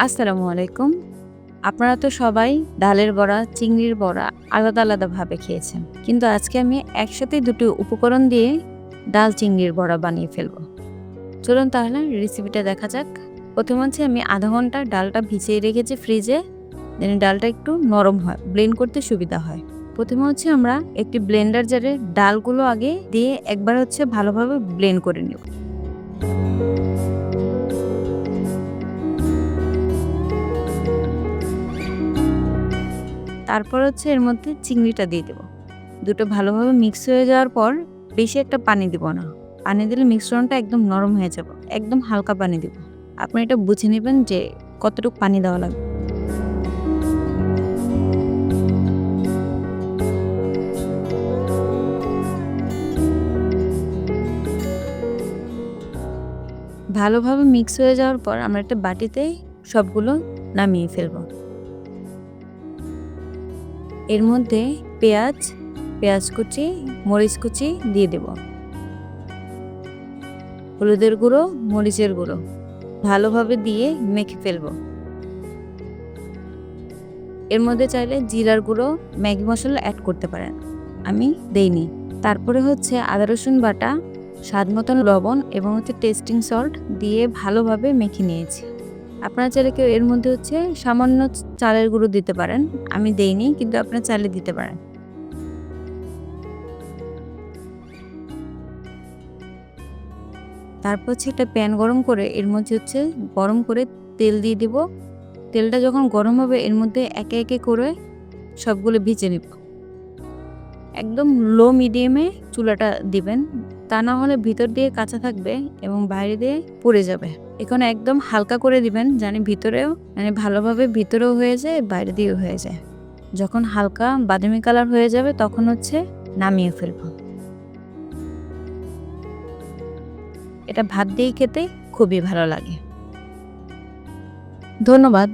আসসালামু আলাইকুম। আপনারা তো সবাই ডালের বড়া, চিংড়ির বড়া আলাদা, আলাদাভাবে খেয়েছেন। কিন্তু আজকে আমি একসাথে দুটো উপকরণ দিয়ে ডাল চিংড়ির বড়া বানিয়ে ফেলবো। চলুন তাহলে রেসিপিটা দেখা যাক। প্রথমে হচ্ছে আমি আধা ঘন্টা ডালটা ভিজিয়ে রেখেছি ফ্রিজে, যেন ডালটা একটু নরম হয়, ব্লেন্ড করতে সুবিধা হয়। প্রথমে হচ্ছে আমরা একটি ব্লেন্ডার জারে ডালগুলো আগে দিয়ে একবার হচ্ছে ভালোভাবে ব্লেন্ড করে নেব। তারপর হচ্ছে এর মধ্যে চিংড়িটা দিয়ে দেব। দুটো ভালোভাবে মিক্স হয়ে যাওয়ার পর বেশি একটা পানি দিব না। পানি দিলে মিশ্রণটা একদম নরম হয়ে যাবে। একদম হালকা পানি দিব। আপনি এটা বুঝে নেবেন যে কতটুকু পানি দেওয়া লাগবে। ভালোভাবে মিক্স হয়ে যাওয়ার পর আমরা একটা বাটিতে সবগুলো নামিয়ে ফেলব। এর মধ্যে পেঁয়াজ কুচি, মরিচ কুচি দিয়ে দেব। হলুদের গুঁড়ো, মরিচের গুঁড়ো ভালোভাবে দিয়ে মেখে ফেলব। এর মধ্যে চাইলে জিরার গুঁড়ো, ম্যাগি মশলা অ্যাড করতে পারেন। আমি দেইনি। তারপরে হচ্ছে আদা রসুন বাটা, স্বাদ মতন লবণ এবং হচ্ছে টেস্টিং সল্ট দিয়ে ভালোভাবে মেখে নিয়েছি। আপনারা চাইলে কেউ এর মধ্যে হচ্ছে সামান্য চালের গুঁড়ো দিতে পারেন। আমি দেইনি, কিন্তু আপনারা চাইলে দিতে পারেন। তারপর হচ্ছে একটা প্যান গরম করে এর মধ্যে হচ্ছে গরম করে তেল দিয়ে দিব। তেলটা যখন গরম হবে এর মধ্যে একে একে করে সবগুলো ভেজে নিব। একদম লো মিডিয়ামে চুলাটা দিবেন, তা না হলে ভিতর দিয়ে কাঁচা থাকবে এবং বাইরে দিয়ে পুড়ে যাবে। এখানে একদম হালকা করে দিবেন, জানি ভিতরেও ভালোভাবে ভিতরেও হয়ে যায়, বাইরে দিয়েও হয়ে যায়। যখন হালকা বাদামি কালার হয়ে যাবে তখন হচ্ছে নামিয়ে ফেলব। এটা ভাত দিয়ে খেতে খুবই ভালো লাগে। ধন্যবাদ।